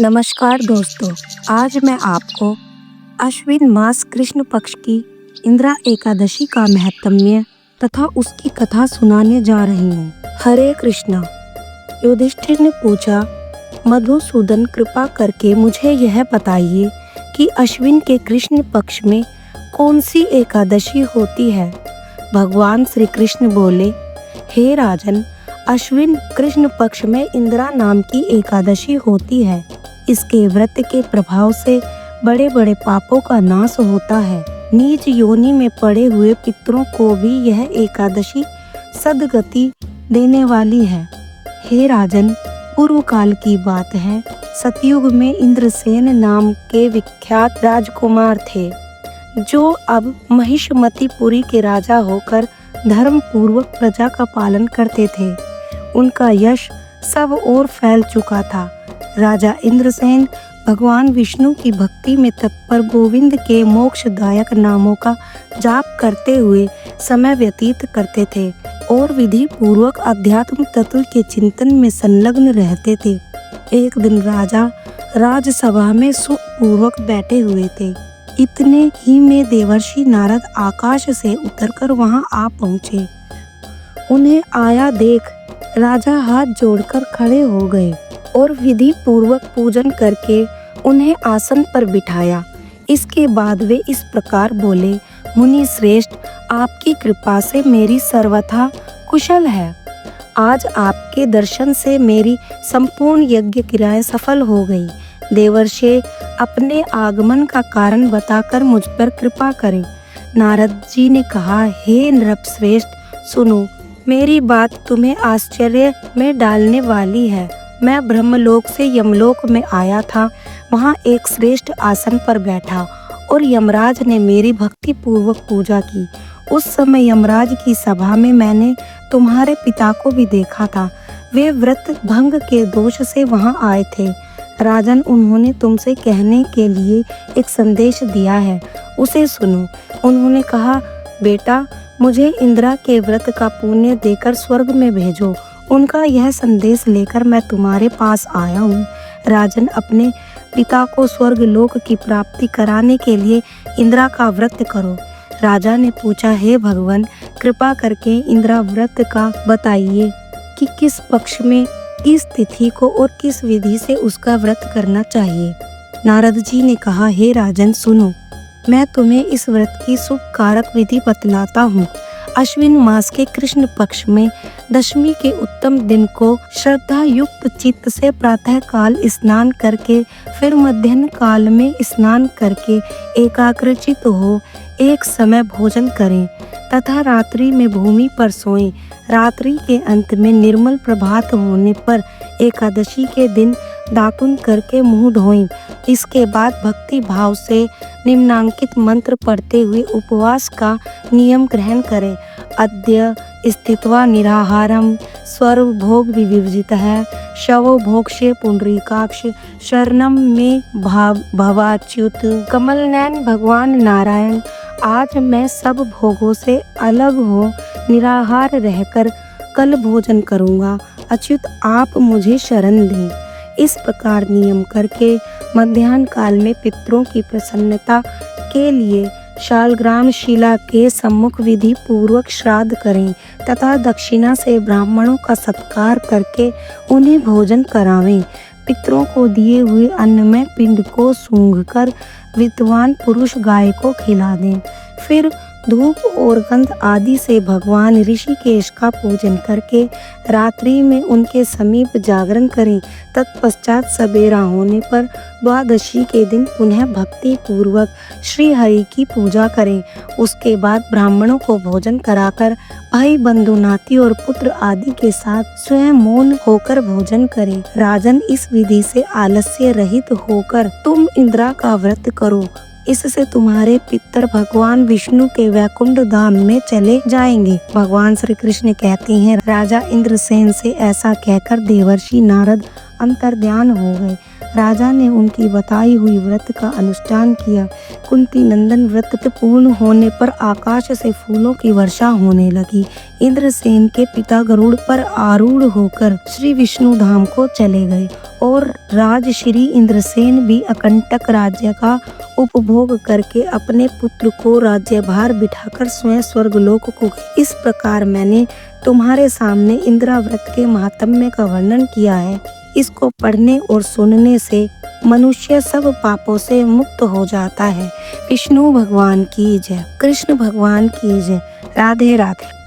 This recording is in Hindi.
नमस्कार दोस्तों, आज मैं आपको अश्विन मास कृष्ण पक्ष की इंदिरा एकादशी का महत्म्य तथा उसकी कथा सुनाने जा रही हूँ। हरे कृष्णा। युधिष्ठिर ने पूछा, मधुसूदन कृपा करके मुझे यह बताइए कि अश्विन के कृष्ण पक्ष में कौन सी एकादशी होती है। भगवान श्री कृष्ण बोले, हे राजन, अश्विन कृष्ण पक्ष में इंदिरा नाम की एकादशी होती है। इसके व्रत के प्रभाव से बड़े बड़े पापों का नाश होता है। नीच योनि में पड़े हुए पितरों को भी यह एकादशी सद्गति देने वाली है। हे राजन, पूर्व काल की बात है। सतयुग में इंद्रसेन नाम के विख्यात राजकुमार थे, जो अब महिषमतीपुरी के राजा होकर धर्म पूर्वक प्रजा का पालन करते थे। उनका यश सब ओर फैल चुका था। राजा इंद्रसेन भगवान विष्णु की भक्ति में तत्पर गोविंद के मोक्षदायक नामों का जाप करते हुए समय व्यतीत करते थे और विधि पूर्वक अध्यात्म तत्व के चिंतन में संलग्न रहते थे। एक दिन राजा राजसभा में सुख पूर्वक बैठे हुए थे। इतने ही में देवर्षि नारद आकाश से उतरकर वहां आ पहुंचे। उन्हें आया देख राजा हाथ जोड़कर खड़े हो गए और विधि पूर्वक पूजन करके उन्हें आसन पर बिठाया। इसके बाद वे इस प्रकार बोले, मुनि श्रेष्ठ, आपकी कृपा से मेरी सर्वथा कुशल है। आज आपके दर्शन से मेरी संपूर्ण यज्ञ क्रियाएं सफल हो गई। देवर्षि अपने आगमन का कारण बताकर मुझ पर कृपा करें। नारद जी ने कहा, हे नृपश्रेष्ठ, सुनो, मेरी बात तुम्हें आश्चर्य में डालने वाली है। मैं ब्रह्मलोक से यमलोक में आया था। वहाँ एक श्रेष्ठ आसन पर बैठा और यमराज ने मेरी भक्ति पूर्वक पूजा की। उस समय यमराज की सभा में मैंने तुम्हारे पिता को भी देखा था। वे व्रत भंग के दोष से वहाँ आए थे। राजन, उन्होंने तुमसे कहने के लिए एक संदेश दिया है, उसे सुनो। उन्होंने कहा, बेटा, मुझे इंदिरा के व्रत का पुण्य देकर स्वर्ग में भेजो। उनका यह संदेश लेकर मैं तुम्हारे पास आया हूँ। राजन, अपने पिता को स्वर्ग लोक की प्राप्ति कराने के लिए इंदिरा का व्रत करो। राजा ने पूछा, हे भगवान, कृपा करके इंदिरा व्रत का बताइए कि किस पक्ष में, किस तिथि को और किस विधि से उसका व्रत करना चाहिए। नारद जी ने कहा, हे राजन, सुनो, मैं तुम्हें इस व्रत की शुभ कारक विधि बतलाता हूँ। अश्विन मास के कृष्ण पक्ष में दशमी के उत्तम दिन को श्रद्धा युक्त चित्त से प्रातः काल स्नान करके, फिर मध्याह्न काल में स्नान करके एकाग्रचित हो एक समय भोजन करें तथा रात्रि में भूमि पर सोएं। रात्रि के अंत में निर्मल प्रभात होने पर एकादशी के दिन दातुन करके मुंह धोएं। इसके बाद भक्ति भाव से निम्नांकित मंत्र पढ़ते हुए उपवास का नियम ग्रहण करें। अद्य स्थित्वा निराहारम सर्वभोग विवर्जित है, शवो भोक्ष्ये पुंडरीकाक्ष शरणम में भवाच्युत। कमल नयन भगवान नारायण, आज मैं सब भोगों से अलग हो निराहार रहकर कल भोजन करूँगा। अच्युत, आप मुझे शरण दें। इस प्रकार नियम करके मध्याह्न काल में पितरों की प्रसन्नता के लिए शालग्राम शिला के सम्मुख विधि पूर्वक श्राद्ध करें तथा दक्षिणा से ब्राह्मणों का सत्कार करके उन्हें भोजन करावें। पितरों को दिए हुए अन्न में पिंड को सूंघकर विद्वान पुरुष गाय को खिला दें। फिर धूप और गंध आदि से भगवान ऋषिकेश का पूजन करके रात्रि में उनके समीप जागरण करें। तत्पश्चात सबेरा होने पर द्वादशी के दिन पुनः भक्ति पूर्वक श्री हरि की पूजा करें। उसके बाद ब्राह्मणों को भोजन कराकर भाई बंधु नाती और पुत्र आदि के साथ स्वयं मौन होकर भोजन करें। राजन, इस विधि से आलस्य रहित होकर तुम इंदिरा का व्रत करो। इससे तुम्हारे पितर भगवान विष्णु के वैकुंठ धाम में चले जाएंगे। भगवान श्री कृष्ण कहते हैं, राजा इंद्रसेन से ऐसा कहकर देवर्षि नारद अंतर्ध्यान हो गए। राजा ने उनकी बताई हुई व्रत का अनुष्ठान किया। कुंती नंदन व्रत पूर्ण होने पर आकाश से फूलों की वर्षा होने लगी। इंद्रसेन के पिता गरुड़ पर आरूढ़ होकर श्री विष्णु धाम को चले गए और राजश्री इंद्रसेन भी अकंटक राज्य का उपभोग करके अपने पुत्र को राज्यभार बिठाकर स्वयं स्वर्गलोक को गए। इस प्रकार मैंने तुम्हारे सामने इंदिरा व्रत के महात्म्य का वर्णन किया है। इसको पढ़ने और सुनने से मनुष्य सब पापों से मुक्त हो जाता है। विष्णु भगवान की जय, कृष्ण भगवान की जय। राधे राधे।